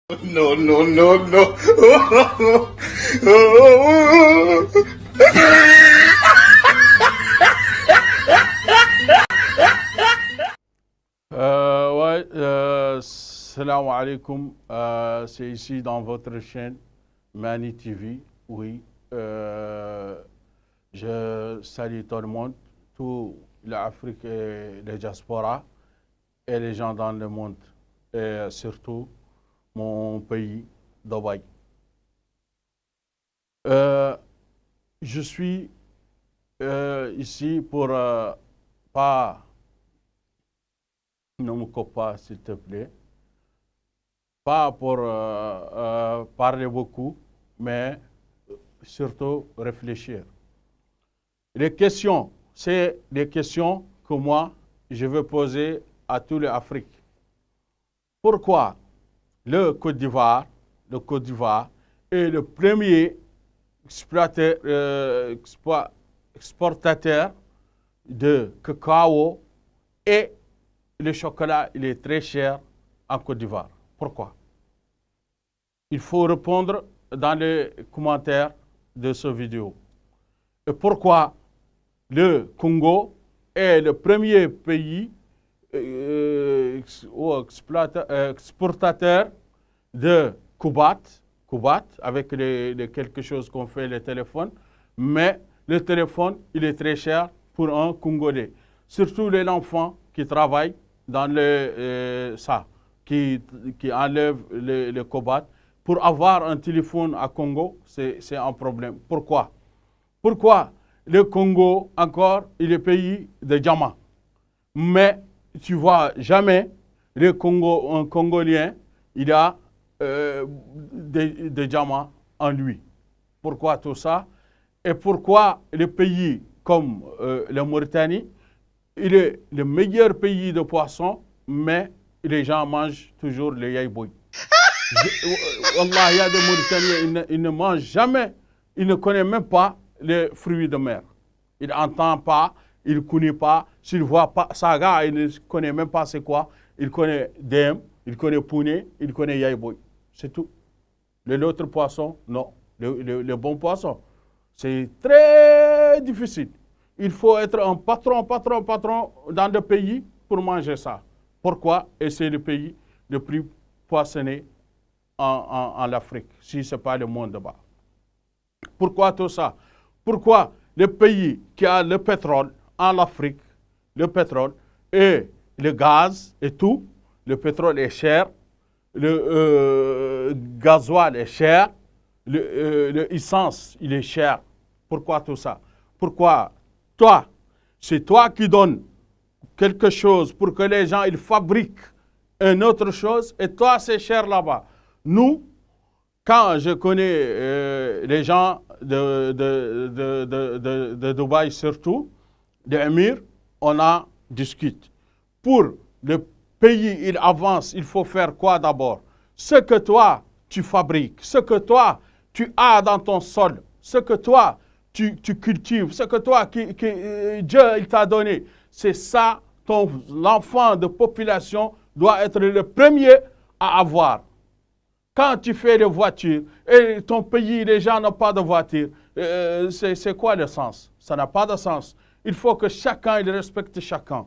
No, no, no, no. Salam alaikum. C'est ici dans votre chaîne Mani TV. Oui, je salue tout le monde, toute l'Afrique et les diasporas et les gens dans le monde, et surtout mon pays, Dubaï. Je suis ici pour pas, ne me coupe pas s'il te plaît, pas pour parler beaucoup, mais surtout réfléchir. Les questions, c'est des questions que moi, je veux poser à tous les Africains. Pourquoi le Côte d'Ivoire est le premier exportateur de cacao et le chocolat, il est très cher en Côte d'Ivoire? Pourquoi? Il faut répondre dans les commentaires de cette vidéo. Et pourquoi le Congo est le premier pays exportateur de Kubat avec les quelque chose qu'on fait le téléphone, mais le téléphone, il est très cher pour un Congolais. Surtout les enfants qui travaillent dans qui enlèvent le Kubat. Pour avoir un téléphone à Congo, c'est un problème. Pourquoi? Pourquoi le Congo, encore, il est pays de diamants? Mais tu vois jamais un Congolien, il a des diamants en lui. Pourquoi tout ça? Et pourquoi les pays comme la Mauritanie, il est le meilleur pays de poissons, mais les gens mangent toujours le yaïboui. Wallah, il y a des Mauritaniens, ils ne mangent jamais, ils ne connaissent même pas les fruits de mer. Ils n'entendent pas, ils ne connaissent pas, s'ils ne voient pas saga, ils ne connaissent même pas c'est quoi. Ils connaissent dem, ils connaissent pounet, ils connaissent yaïboui. C'est tout. Les autres poissons, non. Les bons poissons, c'est très difficile. Il faut être un patron dans le pays pour manger ça. Pourquoi? Et c'est le pays le plus poissonné en Afrique, si ce n'est pas le monde là-bas. Pourquoi tout ça? Pourquoi le pays qui a le pétrole en Afrique, le pétrole et le gaz et tout, le pétrole est cher, le gasoil est cher, l'essence, il est cher. Pourquoi tout ça? Pourquoi toi, c'est toi qui donnes quelque chose pour que les gens ils fabriquent une autre chose et toi, c'est cher là-bas. Nous, quand je connais les gens de Dubaï surtout, d'Émir, on en discute. Pour le pays, il avance, il faut faire quoi d'abord? Ce que toi, tu fabriques, ce que toi, tu as dans ton sol, ce que toi, tu cultives, ce que toi, Dieu, il t'a donné, c'est ça, l'enfant de population doit être le premier à avoir. Quand tu fais des voitures et ton pays, les gens n'ont pas de voiture, c'est quoi le sens? Ça n'a pas de sens. Il faut que chacun il respecte chacun.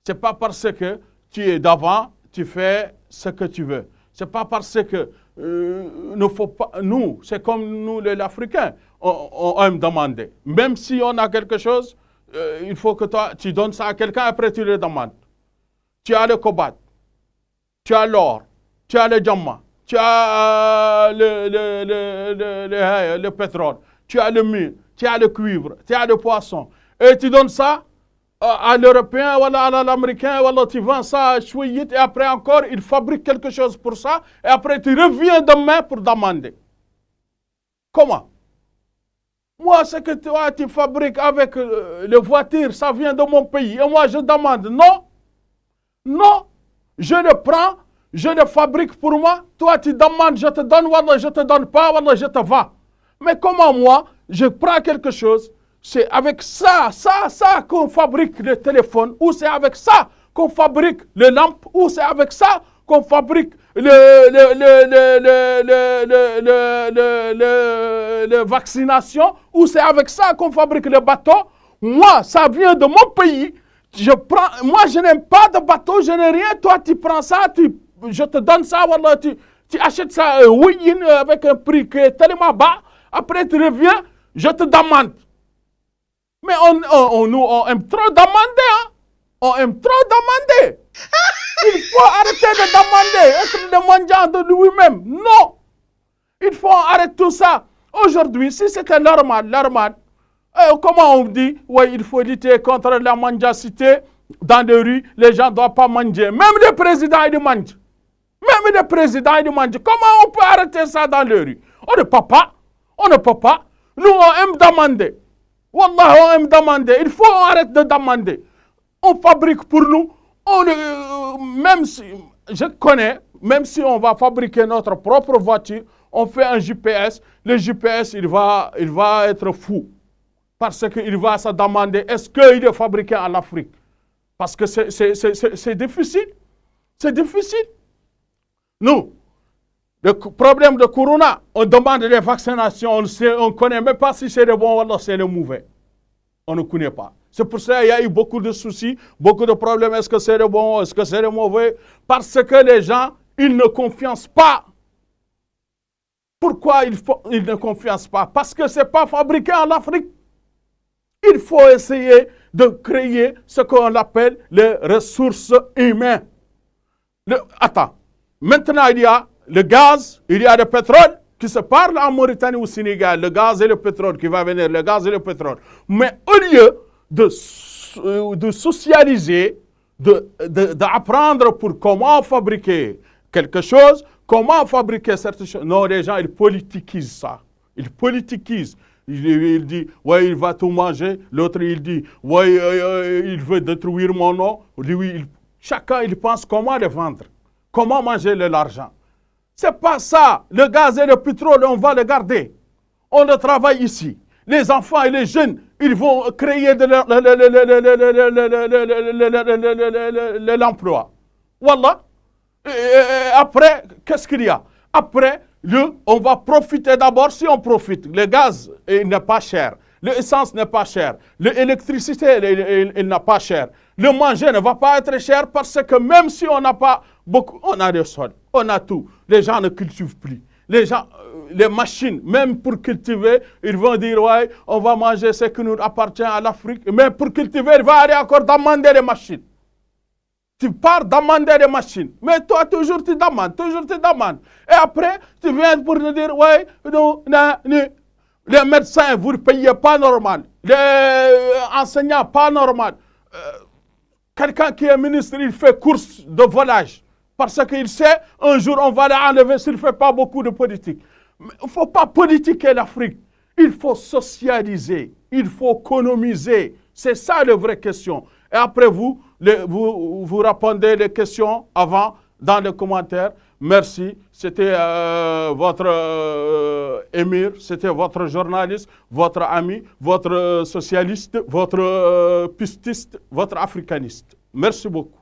Ce n'est pas parce que tu es d'avant, tu fais ce que tu veux. Ce n'est pas parce que nous, c'est comme nous les Africains, on aime demander. Même si on a quelque chose, il faut que toi, tu donnes ça à quelqu'un, après tu le demandes. Tu as le cobalt, tu as l'or, tu as le diamant, tu as le pétrole, tu as le mine, tu as le cuivre, tu as le poisson. Et tu donnes ça à l'Européen, ou à l'Américain, ou tu vends ça à Chouït, et après encore, il fabrique quelque chose pour ça, et après tu reviens demain pour demander. Comment? Moi, ce que toi, tu fabriques avec les voitures, ça vient de mon pays, et moi je demande, non, non, je le prends, je le fabrique pour moi, toi tu demandes, je te donne, wallah, je te donne pas, wallah, je te vends. Mais comment moi, je prends quelque chose, c'est avec ça qu'on fabrique le téléphone, ou c'est avec ça qu'on fabrique les lampes, ou c'est avec ça qu'on fabrique les vaccinations, ou c'est avec ça qu'on fabrique les bateaux. Moi, ça vient de mon pays. Moi, je n'aime pas de bateau, je n'ai rien. Toi, tu prends ça, je te donne ça, voilà, tu achètes ça avec un prix qui est tellement bas. Après, tu reviens, je te demande. Mais on aime trop demander, hein. On aime trop demander. Il faut arrêter de demander, être demandant de lui-même. Non. Il faut arrêter tout ça. Aujourd'hui, si c'était normal, comment on dit, ouais, il faut lutter contre la mendicité dans les rues, les gens ne doivent pas manger. Même le président, il mange. Même le président, il mange. Comment on peut arrêter ça dans les rues? On ne peut pas. On ne peut pas. Nous, on aime demander. Wallah, on aime demander. Il faut arrêter de demander. On fabrique pour nous. Même si, je connais, même si on va fabriquer notre propre voiture, on fait un GPS. Le GPS, il va être fou. Parce qu'il va se demander, est-ce qu'il est fabriqué en Afrique? Parce que c'est difficile. C'est difficile. Nous, le problème de Corona, on demande des vaccinations, on ne connaît même pas si c'est le bon ou c'est le mauvais. On ne connaît pas. C'est pour ça qu'il y a eu beaucoup de soucis, beaucoup de problèmes. Est-ce que c'est le bon, est-ce que c'est le mauvais? Parce que les gens, ils ne confient pas. Pourquoi ils ne confient pas? Parce que ce n'est pas fabriqué en Afrique. Il faut essayer de créer ce qu'on appelle les ressources humaines. Attends, maintenant il y a le gaz, il y a le pétrole qui se parle en Mauritanie ou au Sénégal, le gaz et le pétrole qui va venir, le gaz et le pétrole. Mais au lieu de socialiser, d'apprendre pour comment fabriquer quelque chose, comment fabriquer certaines choses, non, les gens, ils politiquisent ça. Ils politiquisent. Il dit, ouais, il va tout manger. L'autre, il dit, ouais, il veut détruire mon nom. Lui, chacun, il pense comment le vendre, comment manger l'argent. C'est pas ça. Le gaz et le pétrole, on va le garder. On le travaille ici. Les enfants et les jeunes, ils vont créer de l'emploi. Voilà. Et après, qu'est-ce qu'il y a? Après, on va profiter d'abord, si on profite. Le gaz, il n'est pas cher. L'essence n'est pas chère. L'électricité, il n'est pas cher. Le manger ne va pas être cher parce que même si on n'a pas beaucoup, on a des sols, on a tout. Les gens ne cultivent plus. Les gens, les machines, même pour cultiver, ils vont dire, ouais, on va manger ce qui nous appartient à l'Afrique. Mais pour cultiver, il va aller encore demander les machines. Tu pars demander des machines. Mais toi, toujours tu demandes. Et après, tu viens pour nous dire, ouais, les médecins, vous ne payez pas normal. Les enseignants, pas normal. Quelqu'un qui est ministre, il fait course de volage. Parce qu'il sait, un jour, on va l'enlever s'il ne fait pas beaucoup de politique. Il ne faut pas politiquer l'Afrique. Il faut socialiser. Il faut économiser. C'est ça la vraie question. Et après, vous répondez les questions avant dans les commentaires. Merci. C'était votre émir, c'était votre journaliste, votre ami, votre socialiste, votre pististe, votre africaniste. Merci beaucoup.